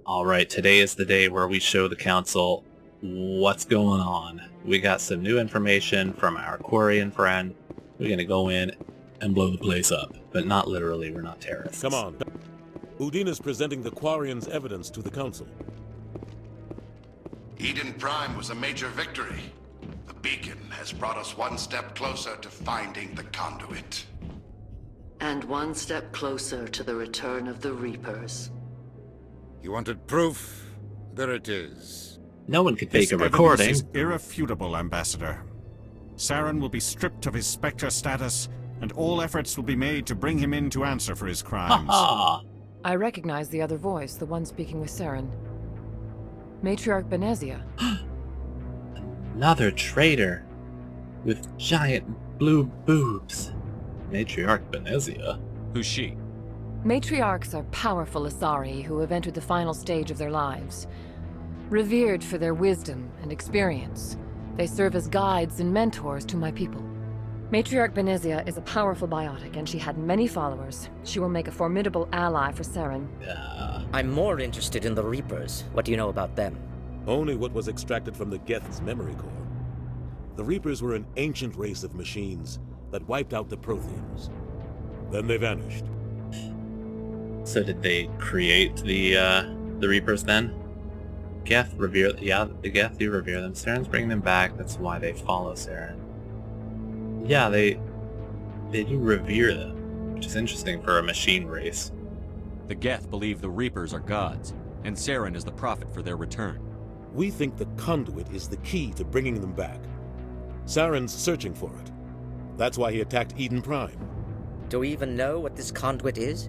Alright, today is the day where we show the council what's going on. We got some new information from our Quarian friend. We're gonna go in and blow the place up. But not literally, we're not terrorists. Come on. Udina's presenting the Quarians' evidence to the council. Eden Prime was a major victory. The beacon has brought us one step closer to finding the conduit. And one step closer to the return of the Reapers. You wanted proof? There it is. No one could fake This a recording. evidence is irrefutable, Ambassador. Saren will be stripped of his Spectre status, and all efforts will be made to bring him in to answer for his crimes. Ha I recognize the other voice, the one speaking with Saren. Matriarch Benezia. Another traitor with giant blue boobs. Matriarch Benezia. Who's she? Matriarchs are powerful Asari who have entered the final stage of their lives. Revered for their wisdom and experience, they serve as guides and mentors to my people. Matriarch Benezia is a powerful biotic, and she had many followers. She will make a formidable ally for Saren. I'm more interested in the Reapers. What do you know about them? Only what was extracted from the Geth's memory core. The Reapers were an ancient race of machines that wiped out the Protheans. Then they vanished. So did they create the Reapers then? Geth revere, yeah, the Geth do revere them. Saren's bringing them back, that's why they follow Saren. Yeah, they do revere them, which is interesting for a machine race. The Geth believe the Reapers are gods, and Saren is the prophet for their return. We think the conduit is the key to bringing them back. Saren's searching for it. That's why he attacked Eden Prime. Do we even know what this conduit is?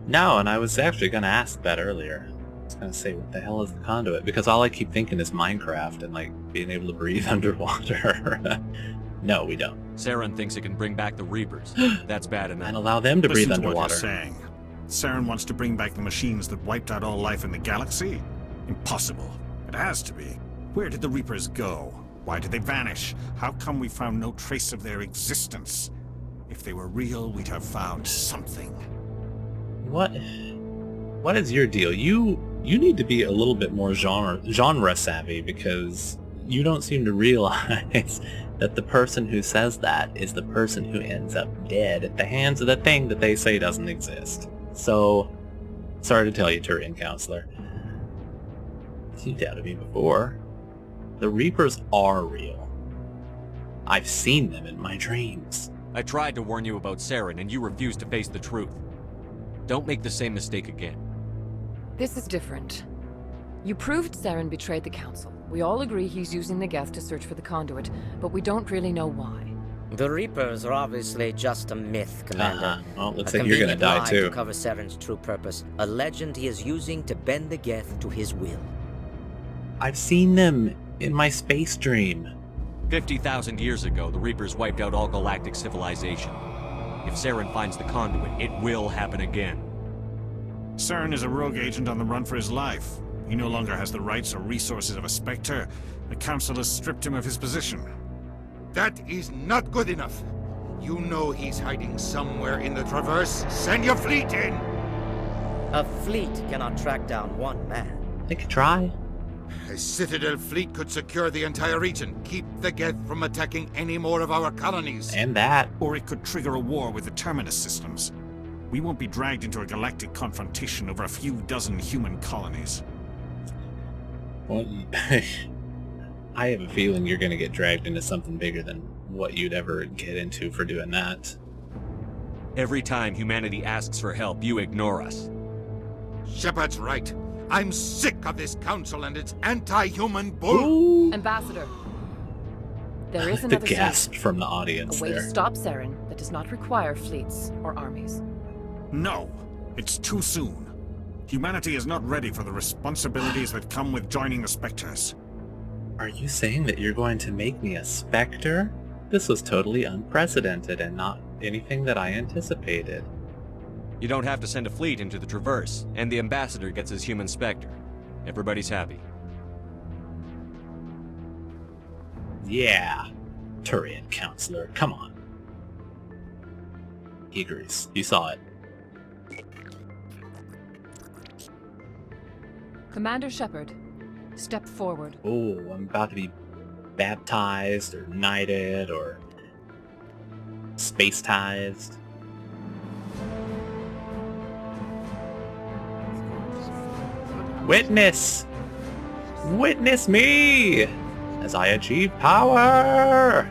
No, and I was actually going to ask that earlier. I was going to say, what the hell is the conduit? Because all I keep thinking is Minecraft and, like, being able to breathe underwater. No, we don't. Saren thinks it can bring back the Reapers. That's bad enough. And allow them to breathe Listen to underwater. what you're saying. Saren wants to bring back the machines that wiped out all life in the galaxy? Impossible. It has to be. Where did the Reapers go? Why did they vanish? How come we found no trace of their existence? If they were real, we'd have found something. What is your deal? You need to be a little bit more genre savvy, because you don't seem to realize that the person who says that is the person who ends up dead at the hands of the thing that they say doesn't exist. So, sorry to tell you, Turian Counselor. You doubted me before. The Reapers are real. I've seen them in my dreams. I tried to warn you about Saren, and you refused to face the truth. Don't make the same mistake again. This is different. You proved Saren betrayed the Council. We all agree he's using the Geth to search for the conduit, but we don't really know why. The Reapers are obviously just a myth, Commander. Well, looks like you're gonna die too. To cover Saren's true purpose, a legend he is using to bend the Geth to his will. I've seen them in my space dream. 50,000 years ago, the Reapers wiped out all galactic civilization. If Saren finds the conduit, it will happen again. Saren is a rogue agent on the run for his life. He no longer has the rights or resources of a Spectre. The Council has stripped him of his position. That is not good enough. You know he's hiding somewhere in the Traverse. Send your fleet in! A fleet cannot track down one man. They could try. A Citadel fleet could secure the entire region, keep the Geth from attacking any more of our colonies. And that. Or it could trigger a war with the Terminus systems. We won't be dragged into a galactic confrontation over a few dozen human colonies. Well, I have a feeling you're going to get dragged into something bigger than what you'd ever get into for doing that. Every time humanity asks for help, you ignore us. Shepard's right. I'm sick of this council and its anti-human bull. Ooh. Ambassador, there is The another gasp solution. from the audience A way there. to stop Saren that does not require fleets or armies. No, it's too soon. Humanity is not ready for the responsibilities that come with joining the Spectres. Are you saying that you're going to make me a Spectre? This was totally unprecedented and not anything that I anticipated. You don't have to send a fleet into the Traverse, and the Ambassador gets his human Spectre. Everybody's happy. Yeah, Turian Counselor, come on. He agrees. You saw it. Commander Shepard, step forward. Oh, I'm about to be baptized or knighted or space-tized. Witness! Witness me! As I achieve power!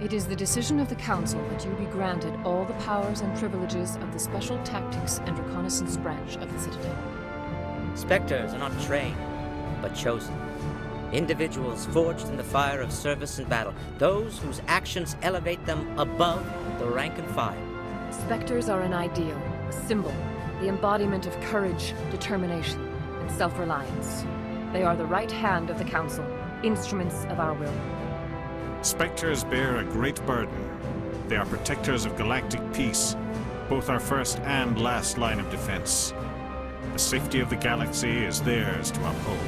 It is the decision of the Council that you be granted all the powers and privileges of the Special Tactics and Reconnaissance Branch of the Citadel. Spectres are not trained, but chosen. Individuals forged in the fire of service and battle, those whose actions elevate them above the rank and file. Spectres are an ideal, a symbol, the embodiment of courage, determination, and self-reliance. They are the right hand of the Council, instruments of our will. Spectres bear a great burden. They are protectors of galactic peace, both our first and last line of defense. The safety of the galaxy is theirs to uphold.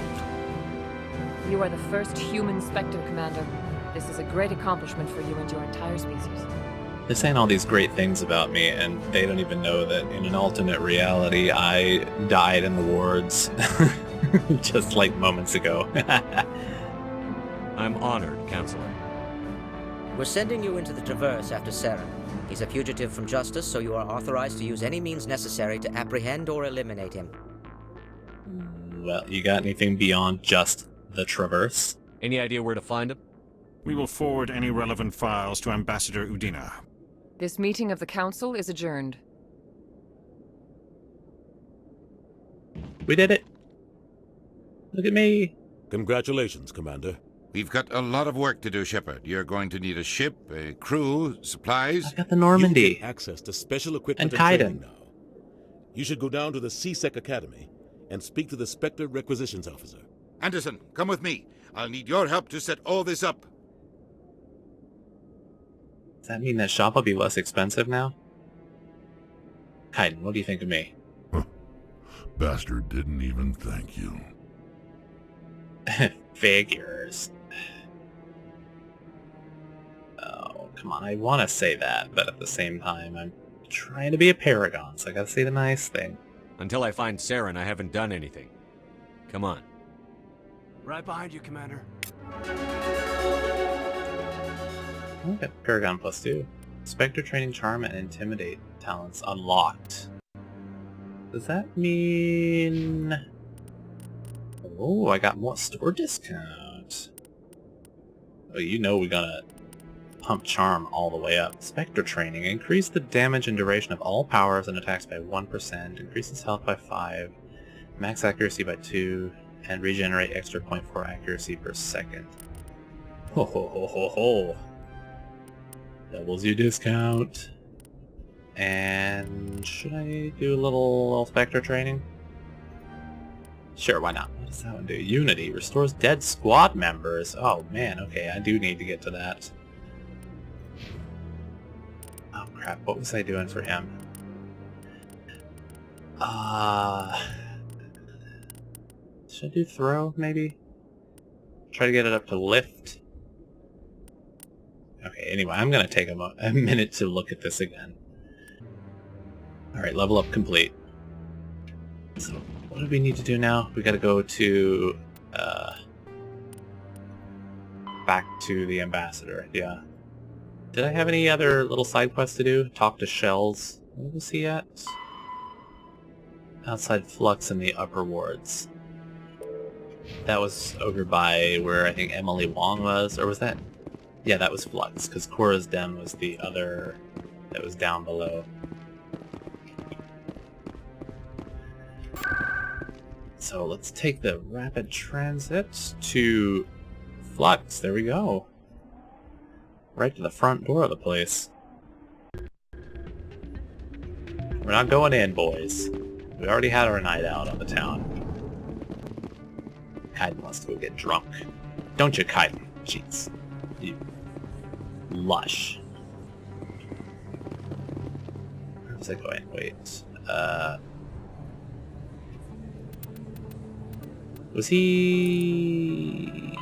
You are the first human Spectre, Commander. This is a great accomplishment for you and your entire species. They're saying all these great things about me, and they don't even know that in an alternate reality, I died in the wards just like moments ago. I'm honored, Counselor. We're sending you into the Traverse after Saren. He's a fugitive from justice, so you are authorized to use any means necessary to apprehend or eliminate him. Well, you got anything beyond just the Traverse? Any idea where to find him? We will forward any relevant files to Ambassador Udina. This meeting of the Council is adjourned. We did it! Look at me! Congratulations, Commander. We've got a lot of work to do, Shepard. You're going to need a ship, a crew, supplies. I got the Normandy! You get access to special equipment And training Kaiden. now. You should go down to the C-Sec Academy and speak to the Spectre Requisitions Officer. Anderson, come with me. I'll need your help to set all this up. Does that mean that shop will be less expensive now? Kaiden, what do you think of me? Bastard didn't even thank you. Figures. Oh, come on, I want to say that, but at the same time, I'm trying to be a paragon, so I gotta say the nice thing. Until I find Saren, I haven't done anything. Come on. Right behind you, Commander. Oh, got Paragon +2. Spectre training charm and intimidate talents unlocked. Does that mean... Oh, I got more store discount. Oh, you know we're gonna pump charm all the way up. Spectre training. Increase the damage and duration of all powers and attacks by 1%. Increases health by 5. Max accuracy by 2. And regenerate extra 0.4 accuracy per second. Ho ho ho ho ho. Doubles your discount. And should I do a little Spectre training? Sure, why not? What does that one do? Unity. Restores dead squad members. Oh man, okay, I do need to get to that. Oh crap, what was I doing for him? Should I do throw, maybe? Try to get it up to lift. Okay, anyway, I'm gonna take a minute to look at this again. Alright, level up complete. So, what do we need to do now? We gotta go to, back to the Ambassador, yeah. Did I have any other little side quests to do? Talk to Shells. Where was he at? Outside Flux in the upper wards. That was over by where I think Emily Wong was, or was that? Yeah, that was Flux, because Cora's Den was the other that was down below. So let's take the rapid transit to Flux. There we go. Right to the front door of the place. We're not going in, boys. We already had our night out on the town. Kaiden wants to go get drunk. Don't you, Kaiden? Jeez. You lush. Where was I going? Wait. Was he...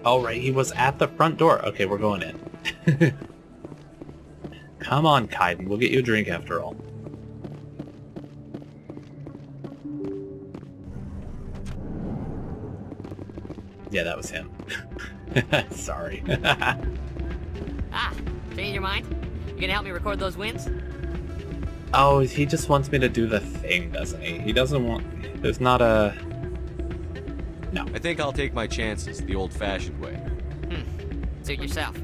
Oh, right, he was at the front door. Okay, we're going in. Come on, Kaiden. We'll get you a drink after all. Yeah, that was him. Sorry. Change your mind? You gonna help me record those wins? Oh, he just wants me to do the thing, doesn't he? He doesn't want... There's not a... No. I think I'll take my chances the old-fashioned way. Suit yourself.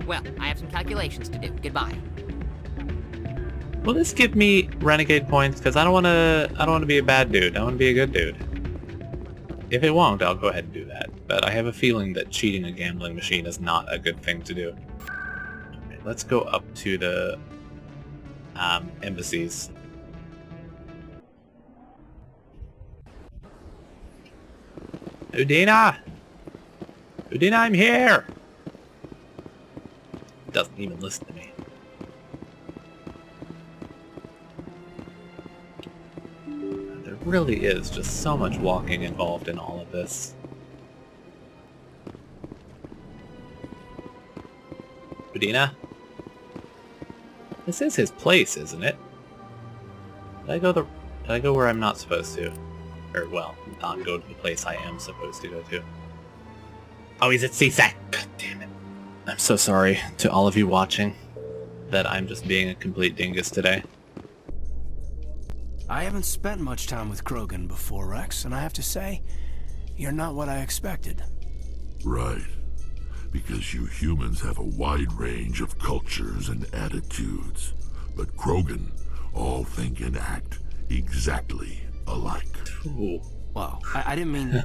Well, I have some calculations to do. Goodbye. Will this give me renegade points? Because I don't want to be a bad dude. I want to be a good dude. If it won't, I'll go ahead and do that. But I have a feeling that cheating a gambling machine is not a good thing to do. Okay, let's go up to the embassies. Udina! Udina, I'm here! Doesn't even listen to me. There really is just so much walking involved in all of this. Udina? This is his place, isn't it? Did I go where I'm not supposed to? Or, well, not go to the place I am supposed to go to. Oh, he's at CSAC! God damn it. I'm so sorry to all of you watching that I'm just being a complete dingus today. I haven't spent much time with Krogan before, Rex, and I have to say, you're not what I expected. Right. Because you humans have a wide range of cultures and attitudes. But Krogan all think and act exactly alike. Ooh. Wow, I didn't mean...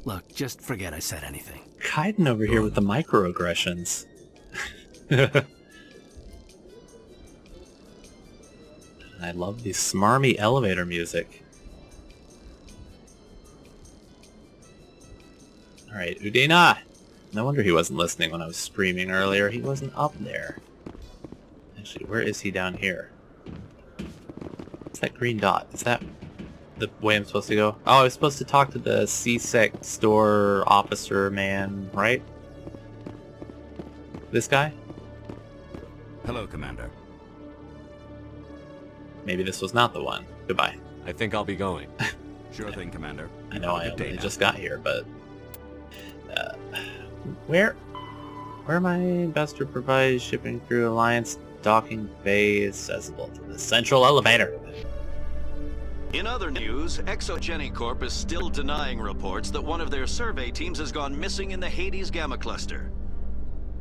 Look, just forget I said anything. Kaiden over here with the microaggressions. I love the smarmy elevator music. Alright, Udina! No wonder he wasn't listening when I was screaming earlier. He wasn't up there. Actually, where is he down here? What's that green dot? Is that the way I'm supposed to go? Oh, I was supposed to talk to the CSEC store officer man, right? This guy? Hello, Commander. Maybe this was not the one. Goodbye. I think I'll be going. Sure thing, Commander. I know I only just got here, but... Where am I best to provide shipping through Alliance docking bay accessible to the central elevator? In other news, Exogeny Corp is still denying reports that one of their survey teams has gone missing in the Hades Gamma Cluster.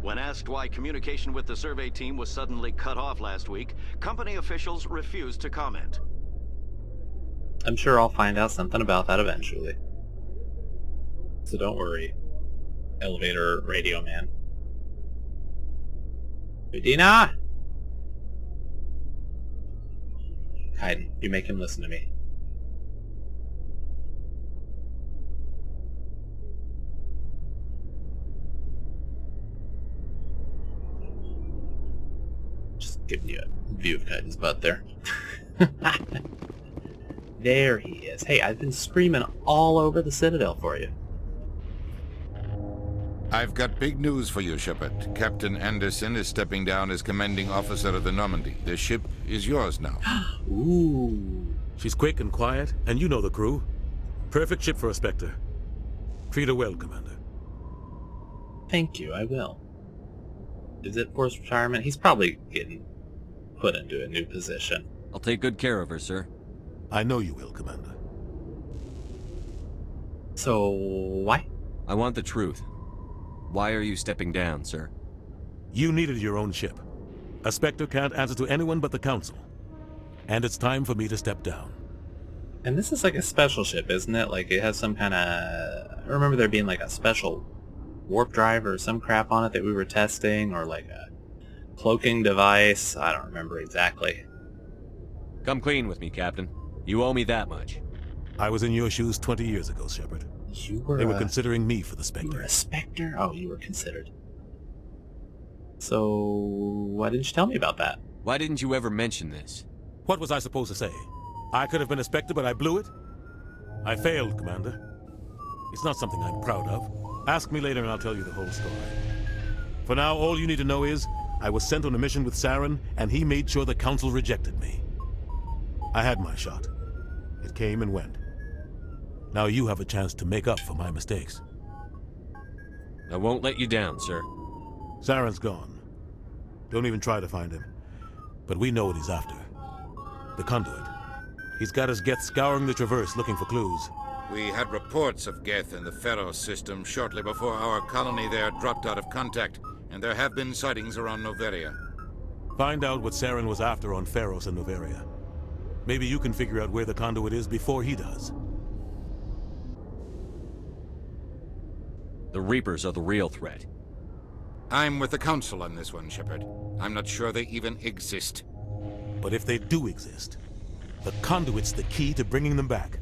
When asked why communication with the survey team was suddenly cut off last week, company officials refused to comment. I'm sure I'll find out something about that eventually. So don't worry, elevator radio man. Udina! Kaiden, you make him listen to me. Just giving you a view of Kaiden's butt there. There he is. Hey, I've been screaming all over the Citadel for you. I've got big news for you, Shepard. Captain Anderson is stepping down as commanding officer of the Normandy. The ship is yours now. Ooh. She's quick and quiet, and you know the crew. Perfect ship for a Spectre. Treat her well, Commander. Thank you, I will. Is it forced retirement? He's probably getting put into a new position. I'll take good care of her, sir. I know you will, Commander. So, why? I want the truth. Why are you stepping down, sir? You needed your own ship. A Spectre can't answer to anyone but the Council. And it's time for me to step down. And this is like a special ship, isn't it? Like, it has some kind of... I remember there being like a special warp drive or some crap on it that we were testing, or like a cloaking device. I don't remember exactly. Come clean with me, Captain. You owe me that much. I was in your shoes 20 years ago, Shepard. They were considering me for the Spectre. You were a Spectre? Oh, you were considered. So, why didn't you tell me about that? Why didn't you ever mention this? What was I supposed to say? I could have been a Spectre, but I blew it? I failed, Commander. It's not something I'm proud of. Ask me later and I'll tell you the whole story. For now, all you need to know is, I was sent on a mission with Saren, and he made sure the Council rejected me. I had my shot. It came and went. Now you have a chance to make up for my mistakes. I won't let you down, sir. Saren's gone. Don't even try to find him. But we know what he's after. The conduit. He's got his Geth scouring the Traverse looking for clues. We had reports of Geth in the Pharos system shortly before our colony there dropped out of contact, and there have been sightings around Noveria. Find out what Saren was after on Pharos and Noveria. Maybe you can figure out where the conduit is before he does. The Reapers are the real threat. I'm with the Council on this one, Shepard. I'm not sure they even exist. But if they do exist, the conduit's the key to bringing them back.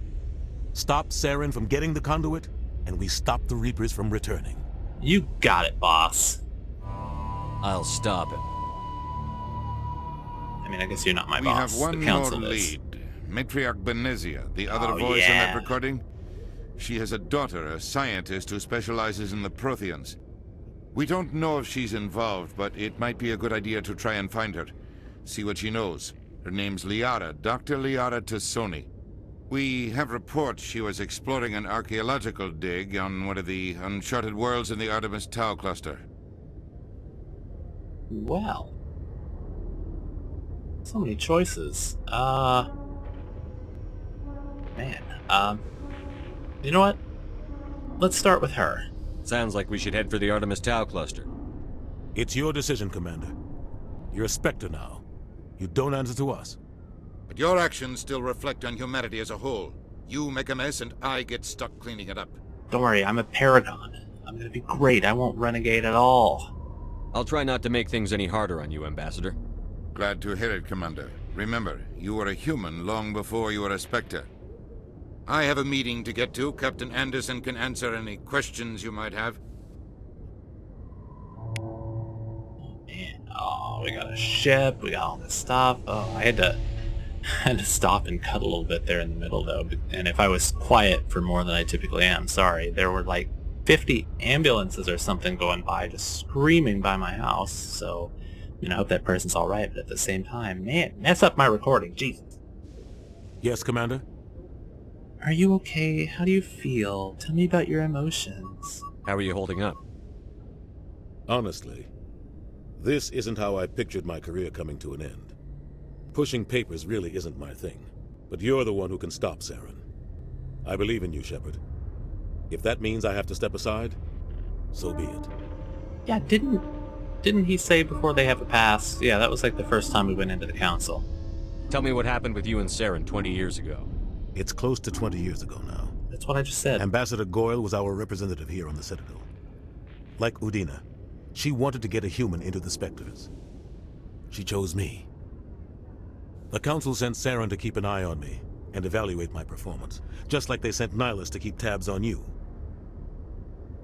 Stop Saren from getting the conduit, and we stop the Reapers from returning. You got it, boss. I'll stop him. I mean, I guess you're not my we boss. have one the more council is. lead. Matriarch Benezia, the other voice in that recording. She has a daughter, a scientist who specializes in the Protheans. We don't know if she's involved, but it might be a good idea to try and find her. See what she knows. Her name's Liara, Dr. Liara Tassoni. We have reports she was exploring an archaeological dig on one of the uncharted worlds in the Artemis Tau cluster. Well. So many choices. Man. You know what? Let's start with her. Sounds like we should head for the Artemis Tau cluster. It's your decision, Commander. You're a Spectre now. You don't answer to us. But your actions still reflect on humanity as a whole. You make a mess and I get stuck cleaning it up. Don't worry, I'm a Paragon. I'm gonna be great. I won't renegade at all. I'll try not to make things any harder on you, Ambassador. Glad to hear it, Commander. Remember, you were a human long before you were a Spectre. I have a meeting to get to. Captain Anderson can answer any questions you might have. Man, oh, we got a ship, we got all this stuff. Oh, I had to stop and cut a little bit there in the middle, though. And if I was quiet for more than I typically am, sorry. There were like 50 ambulances or something going by, just screaming by my house. So, I hope that person's all right. But at the same time, man, mess up my recording, Jesus. Yes, Commander? Are you okay? How do you feel? Tell me about your emotions. How are you holding up? Honestly, this isn't how I pictured my career coming to an end. Pushing papers really isn't my thing, but you're the one who can stop Saren. I believe in you, Shepard. If that means I have to step aside, so be it. Yeah, didn't he say before they have a pass? Yeah, that was like the first time we went into the council. Tell me what happened with you and Saren 20 years ago. It's close to 20 years ago now. That's what I just said. Ambassador Goyle was our representative here on the Citadel. Like Udina, she wanted to get a human into the Spectres. She chose me. The Council sent Saren to keep an eye on me and evaluate my performance, just like they sent Nihilus to keep tabs on you.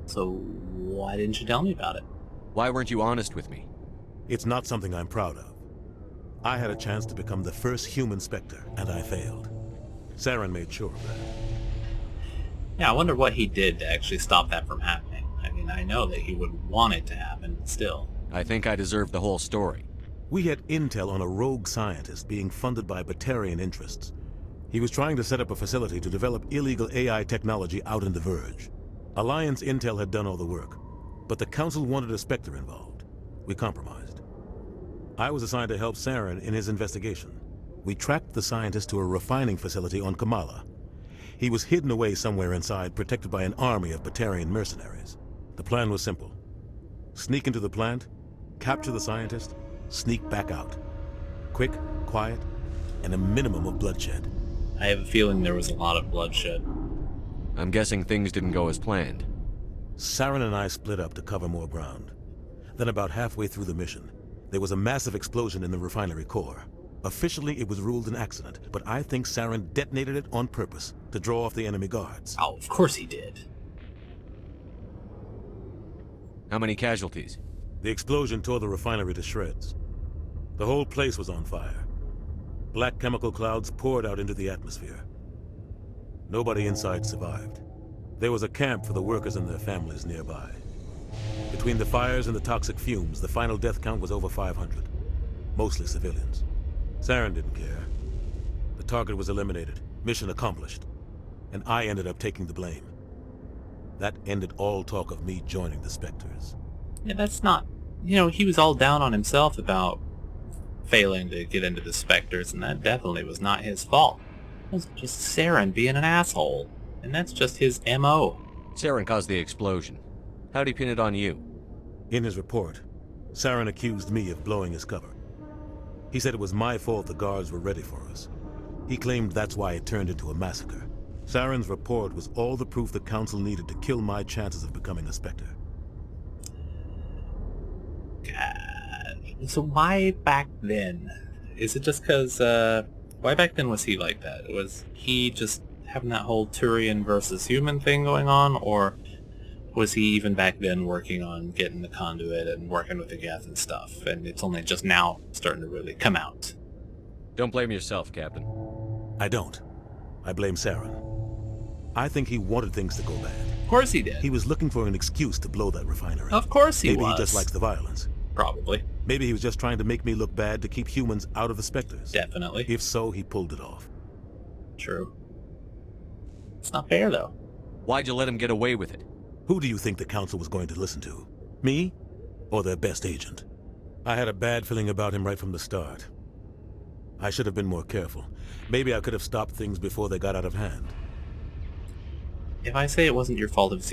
So why didn't you tell me about it? Why weren't you honest with me? It's not something I'm proud of. I had a chance to become the first human Spectre, and I failed. Saren made sure of that. Yeah, I wonder what he did to actually stop that from happening. I mean, I know that he would want it to happen, but still. I think I deserve the whole story. We had intel on a rogue scientist being funded by Batarian interests. He was trying to set up a facility to develop illegal AI technology out in the Verge. Alliance intel had done all the work, but the Council wanted a Spectre involved. We compromised. I was assigned to help Saren in his investigation. We tracked the scientist to a refining facility on Kamala. He was hidden away somewhere inside, protected by an army of Batarian mercenaries. The plan was simple. Sneak into the plant, capture the scientist, sneak back out. Quick, quiet, and a minimum of bloodshed. I have a feeling there was a lot of bloodshed. I'm guessing things didn't go as planned. Saren and I split up to cover more ground. Then about halfway through the mission, there was a massive explosion in the refinery core. Officially, it was ruled an accident, but I think Saren detonated it on purpose to draw off the enemy guards. Oh, of course he did. How many casualties? The explosion tore the refinery to shreds. The whole place was on fire. Black chemical clouds poured out into the atmosphere. Nobody inside survived. There was a camp for the workers and their families nearby. Between the fires and the toxic fumes, the final death count was over 500. Mostly civilians. Saren didn't care. The target was eliminated, mission accomplished, and I ended up taking the blame. That ended all talk of me joining the Spectres. Yeah, that's not... You know, he was all down on himself about failing to get into the Spectres, and that definitely was not his fault. It was just Saren being an asshole. And that's just his M.O. Saren caused the explosion. How'd he pin it on you? In his report, Saren accused me of blowing his cover. He said it was my fault the guards were ready for us. He claimed that's why it turned into a massacre. Saren's report was all the proof the Council needed to kill my chances of becoming a Spectre. God. So why back then? Is it just because, why back then was he like that? Was he just having that whole Turian versus human thing going on, or was he even back then working on getting the conduit and working with the Geth and stuff, and it's only just now starting to really come out? Don't blame yourself, Captain. I don't. I blame Saren. I think he wanted things to go bad. Of course he did. He was looking for an excuse to blow that refinery. Of course he was. Maybe he just likes the violence. Probably. Maybe he was just trying to make me look bad to keep humans out of the Spectres. Definitely. If so, he pulled it off. True. It's not fair, though. Why'd you let him get away with it? Who do you think the Council was going to listen to? Me? Or their best agent? I had a bad feeling about him right from the start. I should have been more careful. Maybe I could have stopped things before they got out of hand. If I say it wasn't your fault, is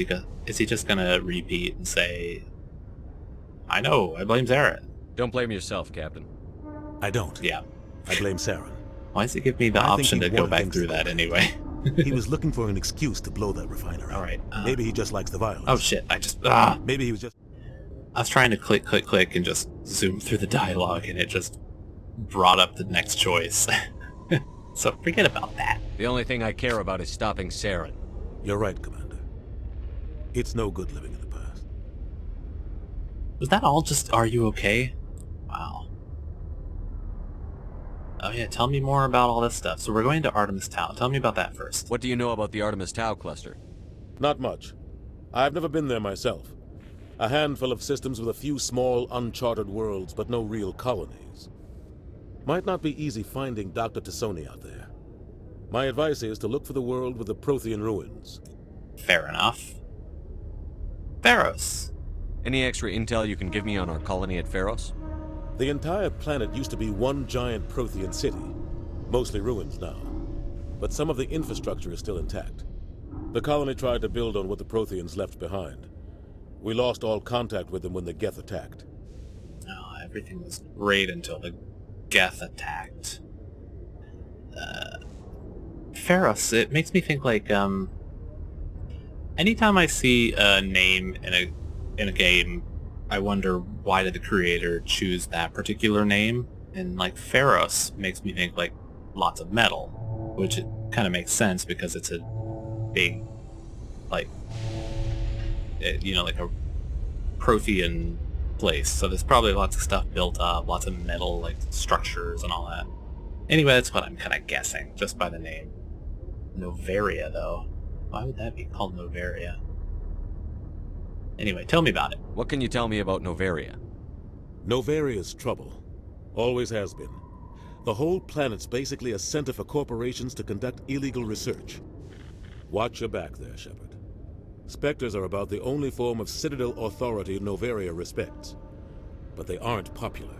he just gonna repeat and say, I know, I blame Saren? Don't blame yourself, Captain. I don't. Yeah. I blame Saren. Why does it give me the option to go back through that anyway? He was looking for an excuse to blow that refinery. Alright. Maybe he just likes the violence. Oh shit, Maybe he was just... I was trying to click, and just zoom through the dialogue, and it just brought up the next choice. So forget about that. The only thing I care about is stopping Saren. You're right, Commander. It's no good living in the past. Was that all just, are you okay? Wow. Oh yeah, tell me more about all this stuff. So we're going to Artemis Tau. Tell me about that first. What do you know about the Artemis Tau cluster? Not much. I've never been there myself. A handful of systems with a few small, uncharted worlds, but no real colonies. Might not be easy finding Dr. Tassoni out there. My advice is to look for the world with the Prothean ruins. Fair enough. Pharos. Any extra intel you can give me on our colony at Pharos? The entire planet used to be one giant Prothean city. Mostly ruins now. But some of the infrastructure is still intact. The colony tried to build on what the Protheans left behind. We lost all contact with them when the Geth attacked. Oh, everything was great until the Geth attacked. Pharos, it makes me think like, anytime I see a name in a game, I wonder why did the creator choose that particular name? And like Pharos makes me think like lots of metal, which it kind of makes sense because it's a big, like, you know, like a Prothean place. So there's probably lots of stuff built up, lots of metal like structures and all that. Anyway, that's what I'm kind of guessing just by the name. Noveria, though. Why would that be called Noveria? Anyway, tell me about it. What can you tell me about Noveria? Noveria's trouble. Always has been. The whole planet's basically a center for corporations to conduct illegal research. Watch your back there, Shepard. Spectres are about the only form of Citadel authority Noveria respects. But they aren't popular.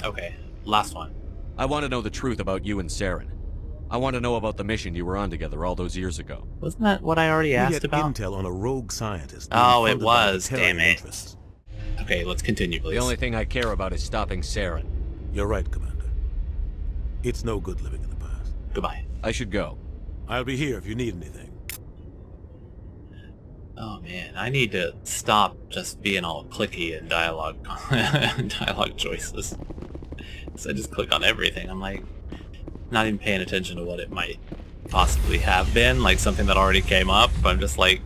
Okay, last one. I want to know the truth about you and Saren. I want to know about the mission you were on together all those years ago. Wasn't that what I already asked about? We had intel on a rogue scientist. Oh, it was. Damn it. Okay, let's continue, please. The only thing I care about is stopping Saren. You're right, Commander. It's no good living in the past. Goodbye. I should go. I'll be here if you need anything. Oh man, I need to stop just being all clicky and dialogue choices. So I just click on everything. I'm like, not even paying attention to what it might possibly have been, like something that already came up. I'm just like,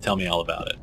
tell me all about it.